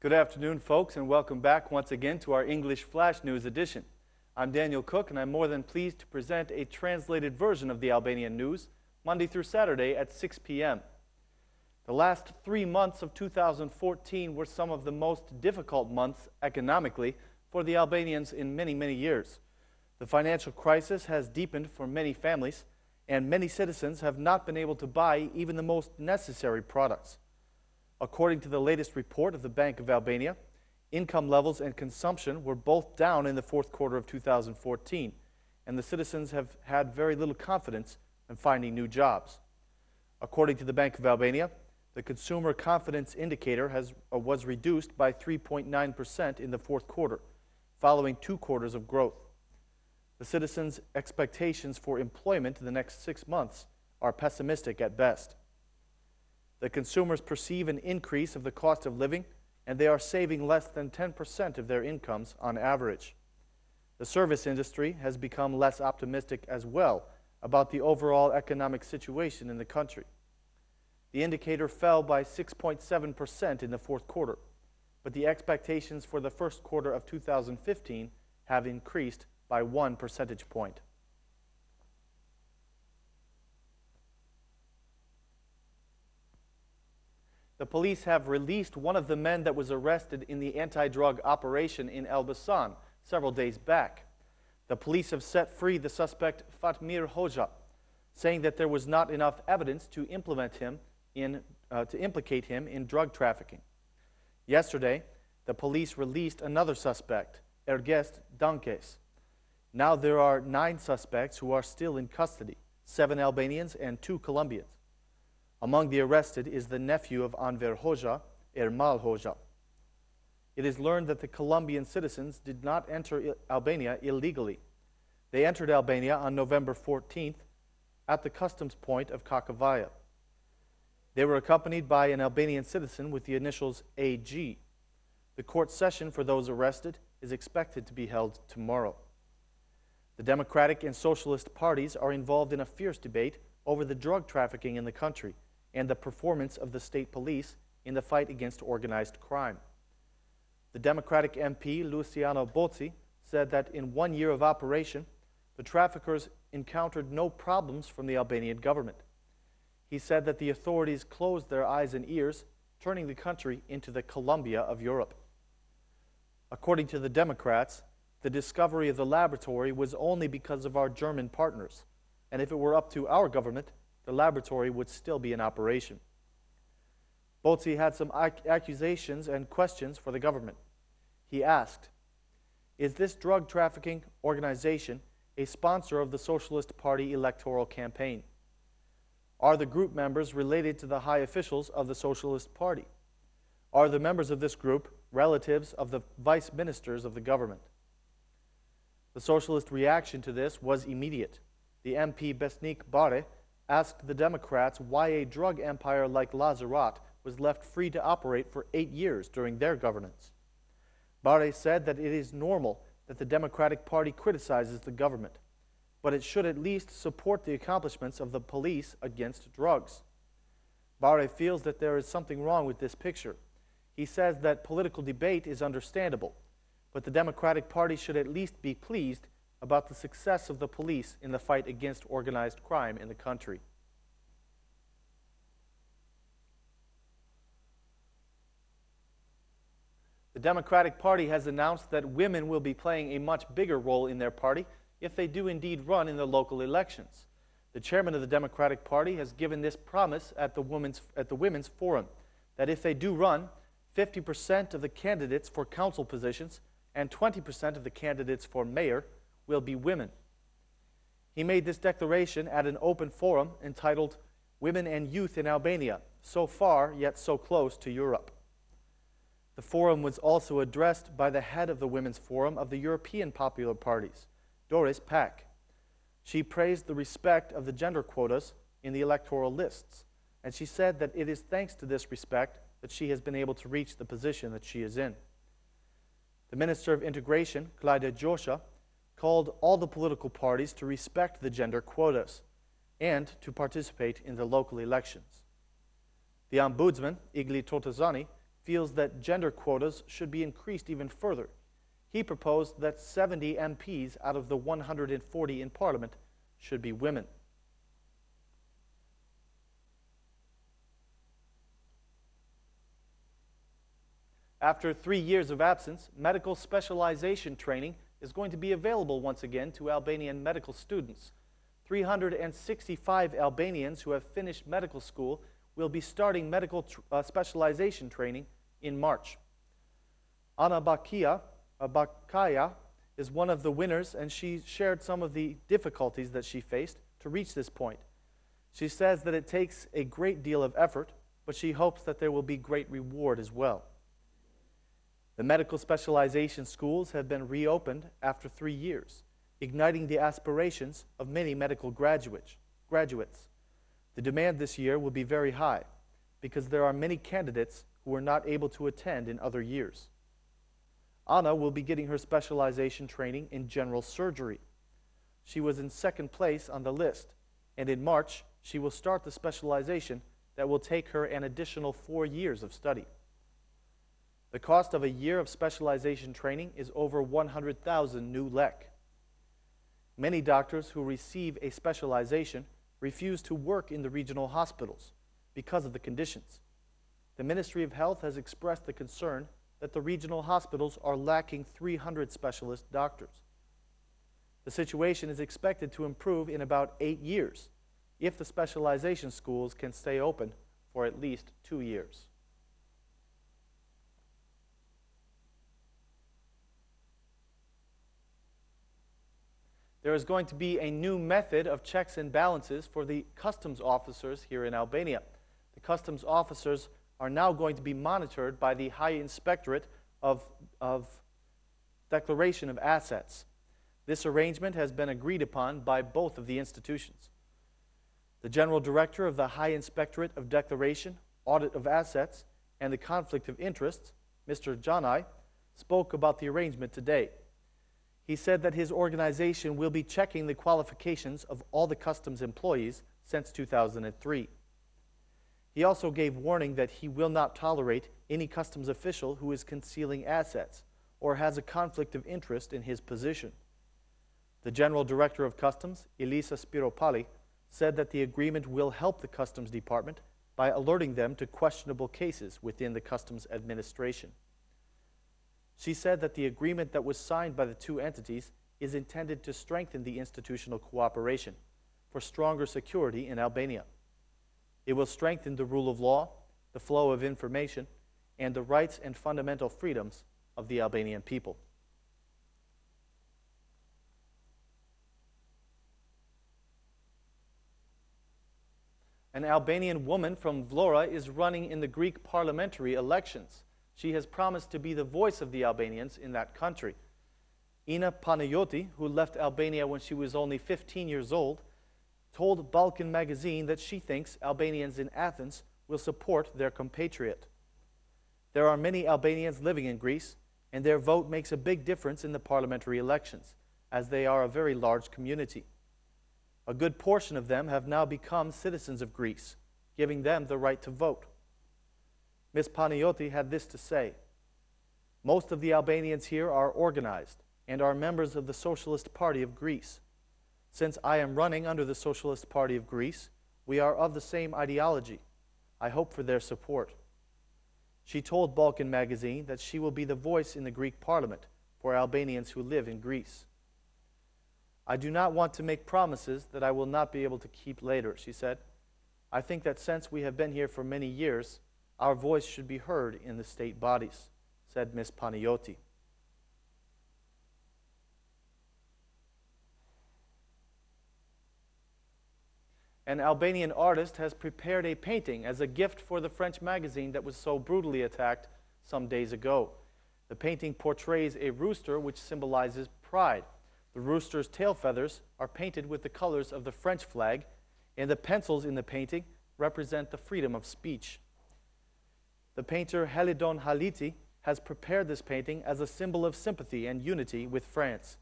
Good afternoon, folks, and welcome back once again to our English Flash News edition. I'm Daniel Cook, and I'm more than pleased to present a translated version of the Albanian news, Monday through Saturday at 6 p.m. The last 3 months of 2014 were some of the most difficult months economically for the Albanians in many, many years. The financial crisis has deepened for many families, and many citizens have not been able to buy even the most necessary products. According to the latest report of the Bank of Albania, income levels and consumption were both down in the fourth quarter of 2014, and the citizens have had very little confidence in finding new jobs. According to the Bank of Albania, the consumer confidence indicator was reduced by 3.9% in the fourth quarter, following 2 quarters of growth. The citizens' expectations for employment in the next 6 months are pessimistic at best. The consumers perceive an increase of the cost of living, and they are saving less than 10% of their incomes on average. The service industry has become less optimistic as well about the overall economic situation in the country. The indicator fell by 6.7% in the fourth quarter, but the expectations for the first quarter of 2015 have increased by 1 percentage point. The police have released one of the men that was arrested in the anti-drug operation in Elbasan several days back. The police have set free the suspect Fatmir Hoxha, saying that there was not enough evidence to implicate him in drug trafficking. Yesterday, the police released another suspect, Ergest Dankes. Now there are 9 suspects who are still in custody, 7 Albanians and 2 Colombians. Among the arrested is the nephew of Anver Hoxha, Ermal Hoxha. It is learned that the Colombian citizens did not enter Albania illegally. They entered Albania on November 14th at the customs point of Kakavaya. They were accompanied by an Albanian citizen with the initials AG. The court session for those arrested is expected to be held tomorrow. The Democratic and Socialist parties are involved in a fierce debate over the drug trafficking in the country and the performance of the state police in the fight against organized crime. The Democratic MP, Luciano Bozzi, said that in 1 year of operation, the traffickers encountered no problems from the Albanian government. He said that the authorities closed their eyes and ears, turning the country into the Colombia of Europe. According to the Democrats, the discovery of the laboratory was only because of our German partners, and if it were up to our government, the laboratory would still be in operation. Bozzi had some accusations and questions for the government. He asked, "Is this drug trafficking organization a sponsor of the Socialist Party electoral campaign? Are the group members related to the high officials of the Socialist Party? Are the members of this group relatives of the vice ministers of the government?" The socialist reaction to this was immediate. The MP Besnik Bare asked the Democrats why a drug empire like Lazarat was left free to operate for 8 years during their governance. Bare said that it is normal that the Democratic Party criticizes the government, but it should at least support the accomplishments of the police against drugs. Bare feels that there is something wrong with this picture. He says that political debate is understandable, but the Democratic Party should at least be pleased about the success of the police in the fight against organized crime in the country. The Democratic Party has announced that women will be playing a much bigger role in their party if they do indeed run in the local elections. The chairman of the Democratic Party has given this promise at the Women's Forum, that if they do run, 50% of the candidates for council positions and 20% of the candidates for mayor will be women. He made this declaration at an open forum entitled "Women and Youth in Albania, So Far Yet So Close to Europe." The forum was also addressed by the head of the Women's Forum of the European Popular Parties, Doris Pack. She praised the respect of the gender quotas in the electoral lists, and she said that it is thanks to this respect that she has been able to reach the position that she is in. The Minister of Integration, Klayda Gjosha, called all the political parties to respect the gender quotas and to participate in the local elections. The Ombudsman, Igli Totazani, feels that gender quotas should be increased even further. He proposed that 70 MPs out of the 140 in Parliament should be women. After 3 years of absence, medical specialization training is going to be available once again to Albanian medical students. 365 Albanians who have finished medical school will be starting medical specialization training in March. Ana Bakaya is one of the winners, and she shared some of the difficulties that she faced to reach this point. She says that it takes a great deal of effort, but she hopes that there will be great reward as well. The medical specialization schools have been reopened after 3 years, igniting the aspirations of many medical graduates. The demand this year will be very high because there are many candidates who were not able to attend in other years. Anna will be getting her specialization training in general surgery. She was in second place on the list, and in March, she will start the specialization that will take her an additional 4 years of study. The cost of a year of specialization training is over 100,000 new lek. Many doctors who receive a specialization refuse to work in the regional hospitals because of the conditions. The Ministry of Health has expressed the concern that the regional hospitals are lacking 300 specialist doctors. The situation is expected to improve in about 8 years if the specialization schools can stay open for at least 2 years. There is going to be a new method of checks and balances for the customs officers here in Albania. The customs officers are now going to be monitored by the High Inspectorate of Declaration of Assets. This arrangement has been agreed upon by both of the institutions. The General Director of the High Inspectorate of Declaration, Audit of Assets, and the Conflict of Interests, Mr. Janai, spoke about the arrangement today. He said that his organization will be checking the qualifications of all the customs employees since 2003. He also gave warning that he will not tolerate any customs official who is concealing assets or has a conflict of interest in his position. The General Director of Customs, Elisa Spiropali, said that the agreement will help the Customs Department by alerting them to questionable cases within the Customs Administration. She said that the agreement that was signed by the two entities is intended to strengthen the institutional cooperation for stronger security in Albania. It will strengthen the rule of law, the flow of information, and the rights and fundamental freedoms of the Albanian people. An Albanian woman from Vlora is running in the Greek parliamentary elections. She has promised to be the voice of the Albanians in that country. Ina Panayoti, who left Albania when she was only 15 years old, told Balkan magazine that she thinks Albanians in Athens will support their compatriot. There are many Albanians living in Greece, and their vote makes a big difference in the parliamentary elections, as they are a very large community. A good portion of them have now become citizens of Greece, giving them the right to vote. Ms. Panayoti had this to say: "Most of the Albanians here are organized and are members of the Socialist Party of Greece. Since I am running under the Socialist Party of Greece, we are of the same ideology. I hope for their support." She told Balkan magazine that she will be the voice in the Greek parliament for Albanians who live in Greece. "I do not want to make promises that I will not be able to keep later," she said. "I think that since we have been here for many years, our voice should be heard in the state bodies," said Ms. Panayoti. An Albanian artist has prepared a painting as a gift for the French magazine that was so brutally attacked some days ago. The painting portrays a rooster which symbolizes pride. The rooster's tail feathers are painted with the colors of the French flag, and the pencils in the painting represent the freedom of speech. The painter Helidon Haliti has prepared this painting as a symbol of sympathy and unity with France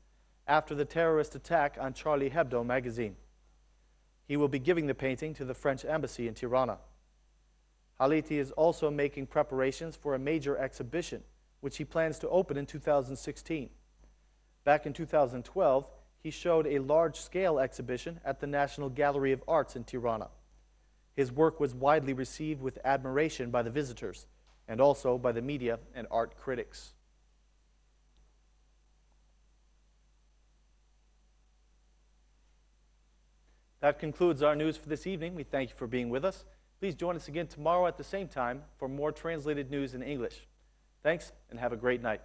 after the terrorist attack on Charlie Hebdo magazine. He will be giving the painting to the French embassy in Tirana. Haliti is also making preparations for a major exhibition, which he plans to open in 2016. Back in 2012, he showed a large-scale exhibition at the National Gallery of Arts in Tirana. His work was widely received with admiration by the visitors, and also by the media and art critics. That concludes our news for this evening. We thank you for being with us. Please join us again tomorrow at the same time for more translated news in English. Thanks, and have a great night.